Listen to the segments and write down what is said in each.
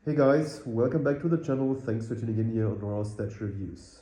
Hey guys, welcome back to the channel. Thanks for tuning in here on our statue reviews.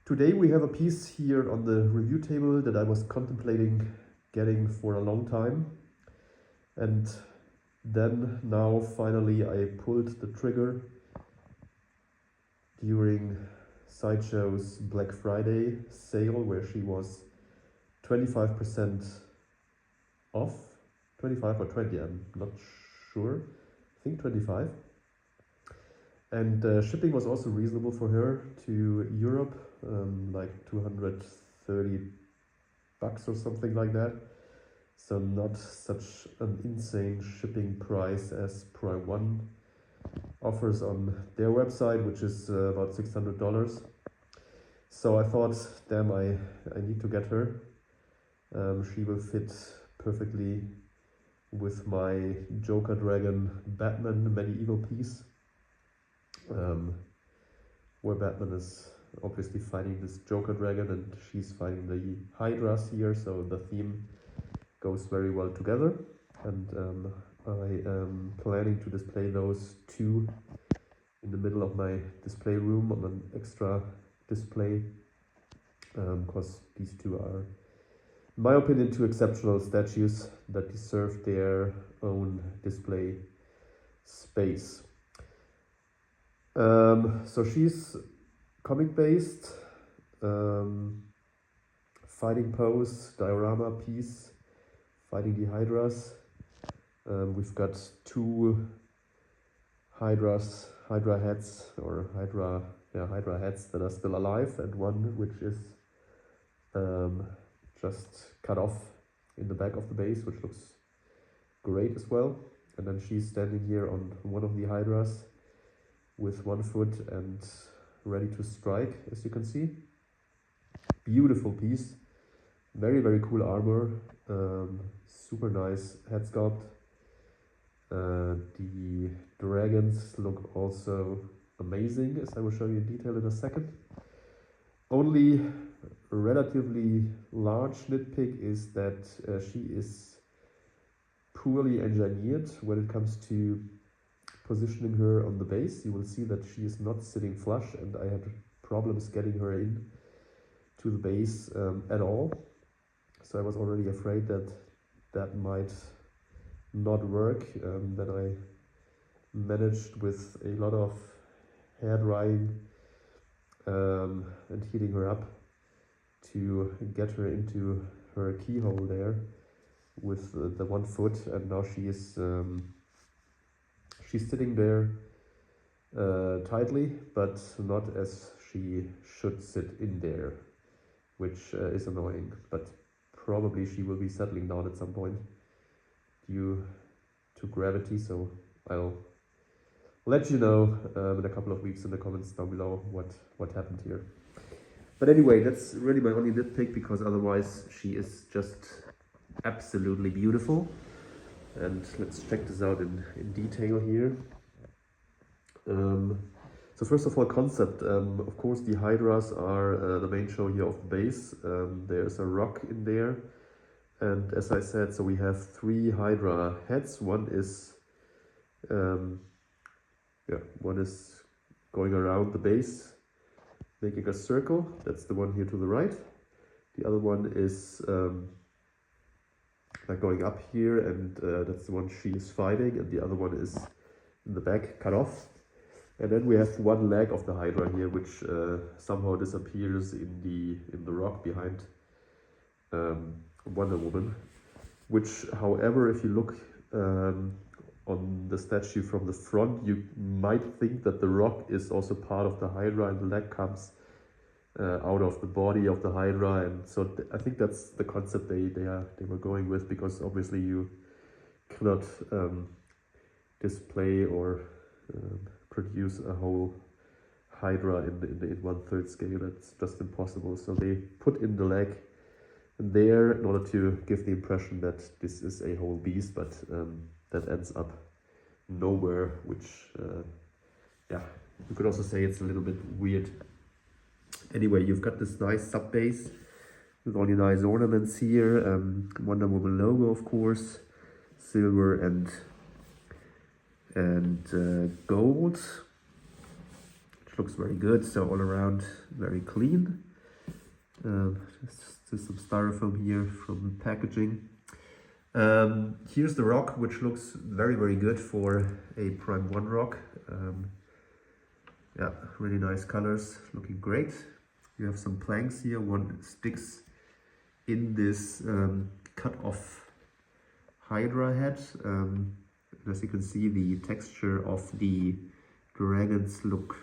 Today we have a piece here on the review table that I was contemplating getting for a long time. And then now finally I pulled the trigger during Sideshow's Black Friday sale where she was 25% off. 25 or 20, I'm not sure. I think 25. And shipping was also reasonable for her to Europe, like 230 bucks or something like that. So not such an insane shipping price as Prime 1 offers on their website, which is about $600. So I thought, damn, I need to get her. She will fit perfectly with my Joker Dragon Batman medieval piece. Where Batman is obviously fighting this Joker Dragon and she's fighting the Hydras here, so the theme goes very well together. And I am planning to display those two in the middle of my display room on an extra display, because these two are, in my opinion, two exceptional statues that deserve their own display space. So she's comic based, fighting pose, diorama piece, fighting the Hydras. We've got two Hydra heads, or Hydra heads that are still alive, and one which is just cut off in the back of the base, which looks great as well. And then she's standing here on one of the Hydras with one foot and ready to strike, as you can see. Beautiful piece, very cool armor, super nice head sculpt. The dragons look also amazing, as I will show you in detail in a second. Only relatively large nitpick is that she is poorly engineered when it comes to positioning her on the base. You will see that she is not sitting flush, and I had problems getting her in to the base at all. So I was already afraid that that might not work. Then I managed with a lot of hair drying and heating her up to get her into her keyhole there with the one foot, and now she is she's sitting there tightly, but not as she should sit in there, which is annoying. But probably she will be settling down at some point due to gravity, so I'll let you know in a couple of weeks in the comments down below what happened here. But anyway, that's really my only nitpick, because otherwise she is just absolutely beautiful. And let's check this out in detail here. So first of all, concept. Of course, the Hydras are the main show here of the base. There's a rock in there. And as I said, so we have three Hydra heads. One is going around the base, making a circle. That's the one here to the right. The other one is like going up here, and that's the one she is fighting, and the other one is in the back, cut off. And then we have one leg of the Hydra here, which somehow disappears in the rock behind Wonder Woman. Which, however, if you look on the statue from the front, you might think that the rock is also part of the Hydra, and the leg comes out of the body of the Hydra. And so I think that's the concept they were going with, because obviously you cannot display or produce a whole Hydra in 1/3 scale. That's just impossible. So they put in the leg there in order to give the impression that this is a whole beast, but that ends up nowhere, which you could also say it's a little bit weird. Anyway, you've got this nice sub base with all the nice ornaments here, Wonder Woman logo, of course, silver and and gold, which looks very good. So all around very clean. Just some styrofoam here from packaging. Here's the rock, which looks very, very good for a Prime 1 rock. Yeah, really nice colors, looking great. You have some planks here, one sticks in this cut off Hydra head. As you can see, the texture of the dragons looks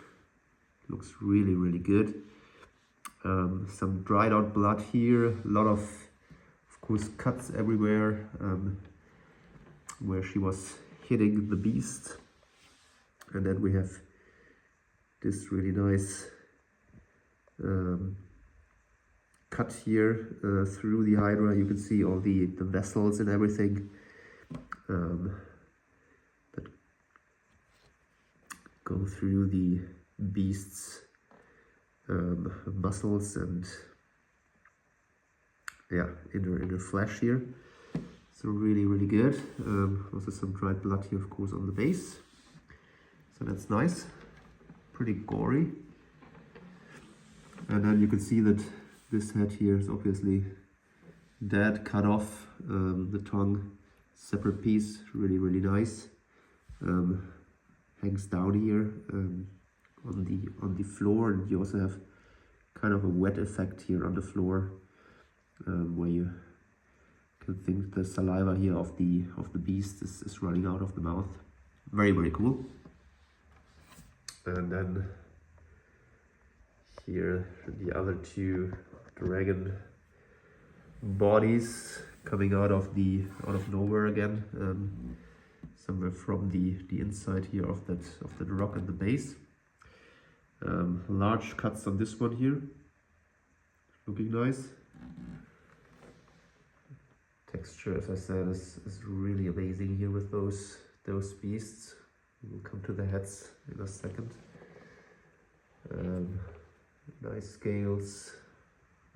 really, really good. Some dried out blood here, a lot of course cuts everywhere where she was hitting the beast. And then we have this really nice cut here through the Hydra. You can see all the vessels and everything that go through the beast's muscles and yeah, inner flesh here. So really, really good. Also some dried blood here, of course, on the base. So that's nice. Pretty gory. And then you can see that this head here is obviously dead, cut off. The tongue, separate piece, really, really nice. Hangs down here on the floor, and you also have kind of a wet effect here on the floor, where you can think the saliva here of the beast is running out of the mouth. Very, very cool. And then here the other two dragon bodies coming out of nowhere again, somewhere from the inside here of that rock at the base. Large cuts on this one here, looking nice. Texture, as I said, is really amazing here with those beasts. We'll come to the heads in a second. Nice scales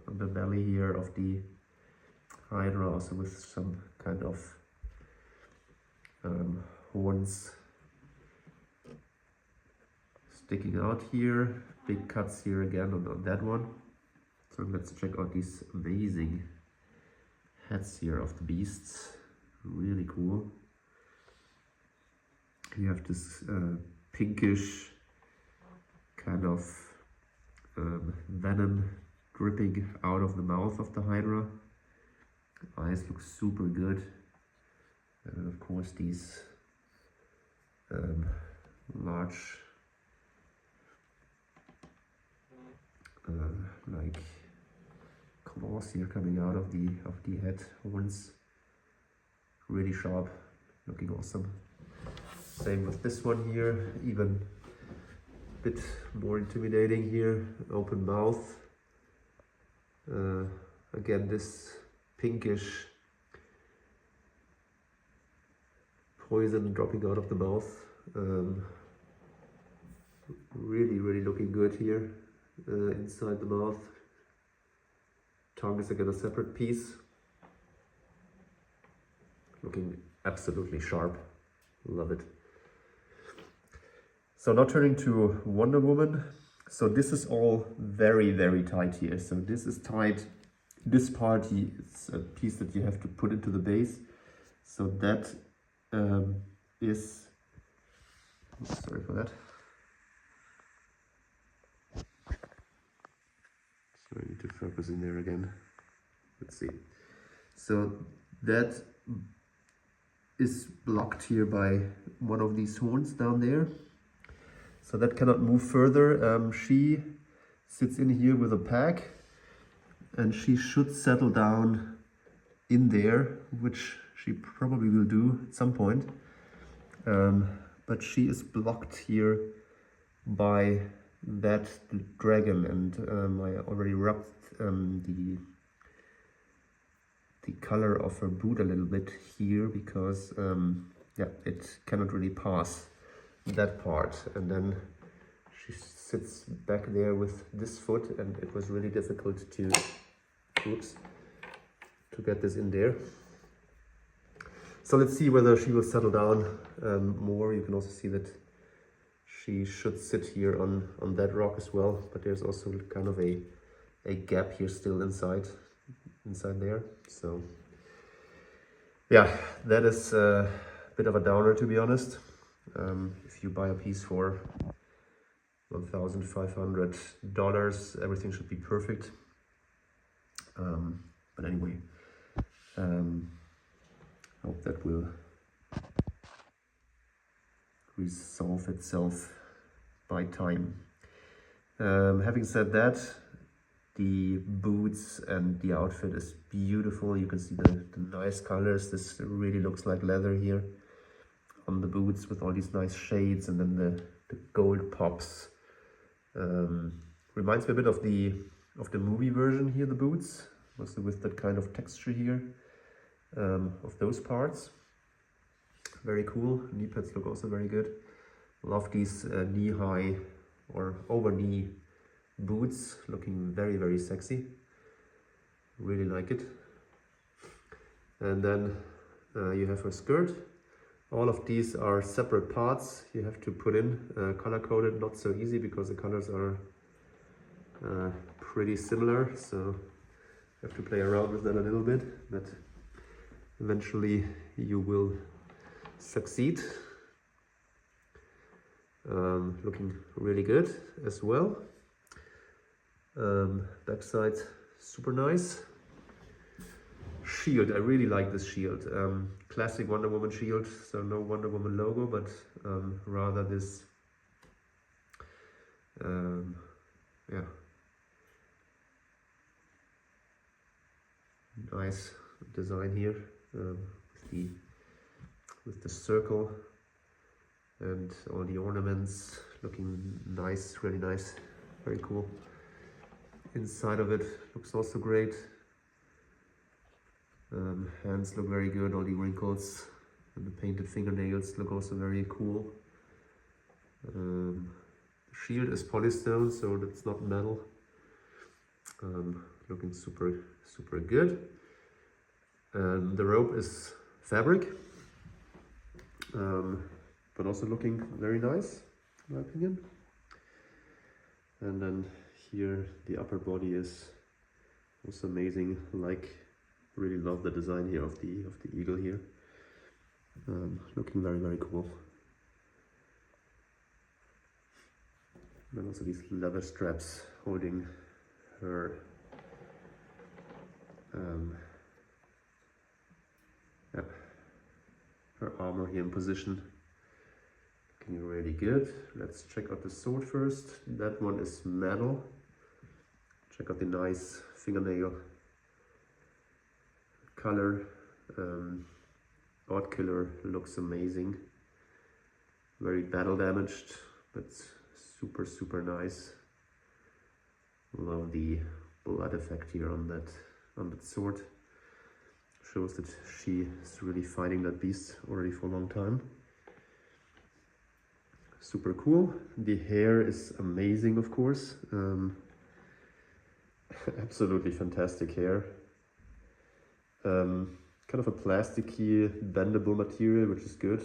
on the belly here of the Hydra, also with some kind of horns sticking out here. Big cuts here again on that one. So let's check out these amazing heads here of the beasts. Really cool. You have this pinkish kind of venom dripping out of the mouth of the Hydra. Eyes look super good. And of course these large like claws here coming out of the head horns. Really sharp, looking awesome. Same with this one here, even a bit more intimidating here. Open mouth. Again, this pinkish poison dropping out of the mouth. Really, really looking good here. Inside the mouth. Tongue is again a separate piece. Looking absolutely sharp. Love it. So now turning to Wonder Woman. So this is all very, very tight here. So this is tight. This part is a piece that you have to put into the base. So that is, sorry for that. So I need to focus in there again. Let's see. So that is blocked here by one of these horns down there. So that cannot move further. She sits in here with a pack, and she should settle down in there, which she probably will do at some point. But she is blocked here by that dragon, and I already rubbed the color of her boot a little bit here, because yeah, it cannot really pass that part. And then she sits back there with this foot, and it was really difficult to get this in there. So let's see whether she will settle down more. You can also see that she should sit here on that rock as well, but there's also kind of a gap here still inside there. So yeah, that is a bit of a downer, to be honest. If you buy a piece for $1,500, everything should be perfect. But anyway, hope that will resolve itself by time. Having said that, the boots and the outfit is beautiful. You can see the nice colors. This really looks like leather here on the boots with all these nice shades, and then the gold pops. Reminds me a bit of the movie version here, the boots, also with that kind of texture here of those parts. Very cool. Knee pads look also very good. Love these knee-high or over-knee boots, looking very, very sexy. Really like it. And then you have her skirt. All of these are separate parts you have to put in, color-coded. Not so easy because the colors are pretty similar, so you have to play around with that a little bit, but eventually you will succeed. Looking really good as well. Backside super nice. Shield, I really like this shield. Classic Wonder Woman shield, so no Wonder Woman logo, but rather this yeah, nice design here with the circle and all the ornaments, looking nice, really nice, very cool. Inside of it looks also great. Hands look very good, all the wrinkles and the painted fingernails look also very cool. The shield is polystone, so that's not metal. Looking super, super good. The robe is fabric, but also looking very nice, in my opinion. And then here the upper body is also amazing. Really love the design here of the eagle here. Looking very, very cool. And then also these leather straps holding her her armor here in position. Looking really good. Let's check out the sword first. That one is metal. Check out the nice fingernail color. God Killer looks amazing. Very battle damaged, but super, super nice. Love the blood effect here on that sword. Shows that she is really fighting that beast already for a long time. Super cool. The hair is amazing, of course. Absolutely fantastic hair. Kind of a plasticky, bendable material, which is good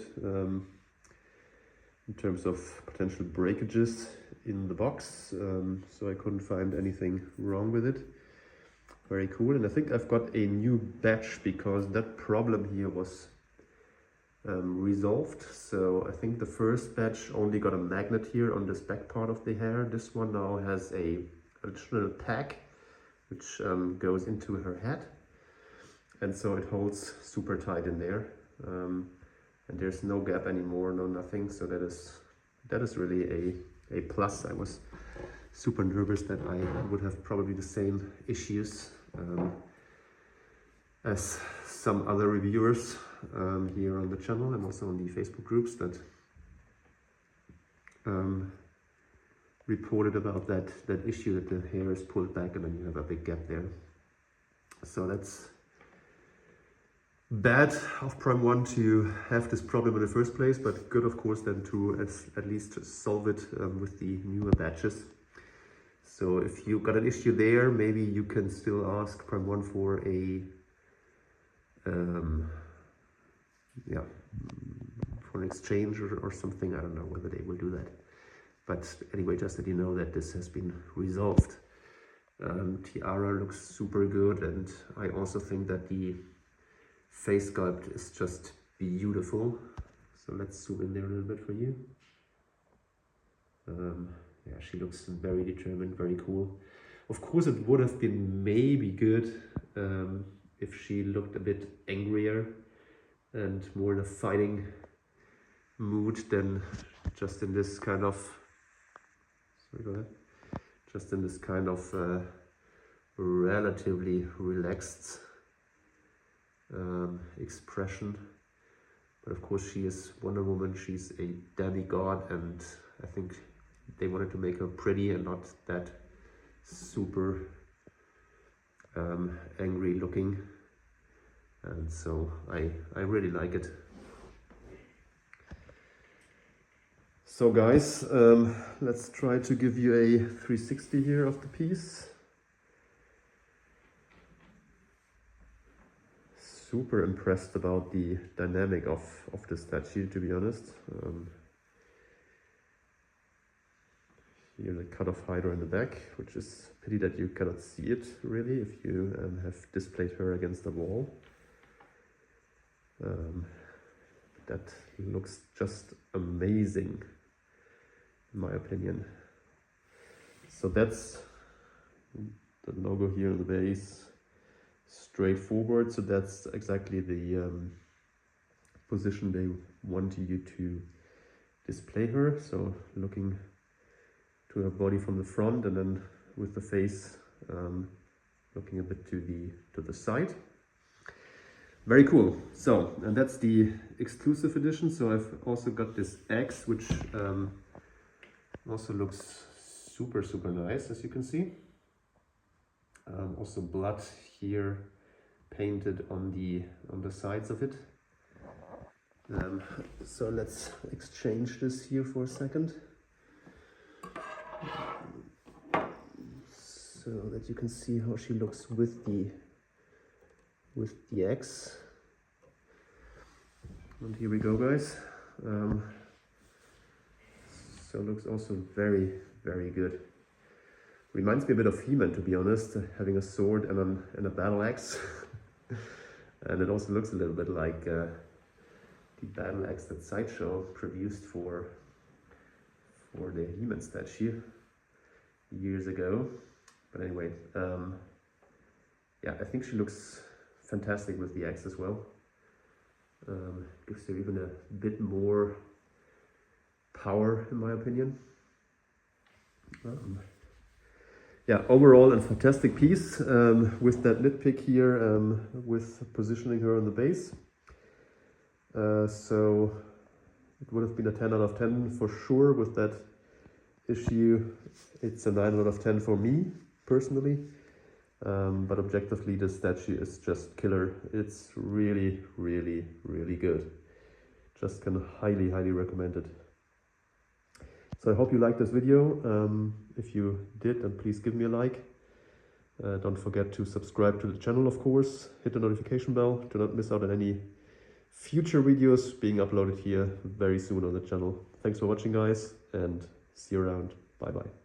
in terms of potential breakages in the box. So I couldn't find anything wrong with it. Very cool. And I think I've got a new batch because that problem here was resolved. So I think the first batch only got a magnet here on this back part of the hair. This one now has a additional tag which goes into her head, and so it holds super tight in there, and there's no gap anymore, no nothing. So that is really a plus. I was super nervous that I would have probably the same issues as some other reviewers here on the channel and also on the Facebook groups that reported about that issue, that the hair is pulled back and then you have a big gap there. So that's bad of Prime 1 to have this problem in the first place, but good of course then to at least solve it with the newer batches. So if you got an issue there, maybe you can still ask Prime 1 for a yeah, for an exchange or something. I don't know whether they will do that. But anyway, just that you know that this has been resolved. Tiara looks super good, and I also think that the face sculpt is just beautiful. So let's zoom in there a little bit for you. Yeah, she looks very determined, very cool. Of course, it would have been maybe good if she looked a bit angrier and more in a fighting mood than just in this kind of, sorry, go ahead, just in this kind of relatively relaxed expression. But of course, she is Wonder Woman, she's a demigod, and I think they wanted to make her pretty and not that super angry looking, and so I really like it. So guys, let's try to give you a 360 here of the piece. Super impressed about the dynamic of the statue, to be honest. Here the cut of Hydra in the back, which is a pity that you cannot see it really if you have displayed her against the wall. That looks just amazing, in my opinion. So that's the logo here on the base, straightforward. So that's exactly the position they want you to display her. So looking to her body from the front, and then with the face looking a bit to the side. Very cool. So, and that's the exclusive edition. So I've also got this X, which also looks super nice, as you can see. Also blood here painted on the sides of it. So let's exchange this here for a second, so that you can see how she looks with the X. And here we go, guys. So it looks also very good. Reminds me a bit of He-Man, to be honest, having a sword and a battle axe. And it also looks a little bit like the battle axe that Sideshow produced for the He-Man statue years ago. But anyway, yeah, I think she looks fantastic with the axe as well. Gives her even a bit more power, in my opinion. Yeah, overall a fantastic piece with that nitpick here, with positioning her on the base. So it would have been a 10 out of 10 for sure with that issue. It's a 9 out of 10 for me personally, but objectively the statue is just killer. It's really good. Just can highly recommend it. So I hope you liked this video. If you did, then please give me a like. Don't forget to subscribe to the channel, of course. Hit the notification bell to not miss out on any future videos being uploaded here very soon on the channel. Thanks for watching, guys, and see you around. Bye bye.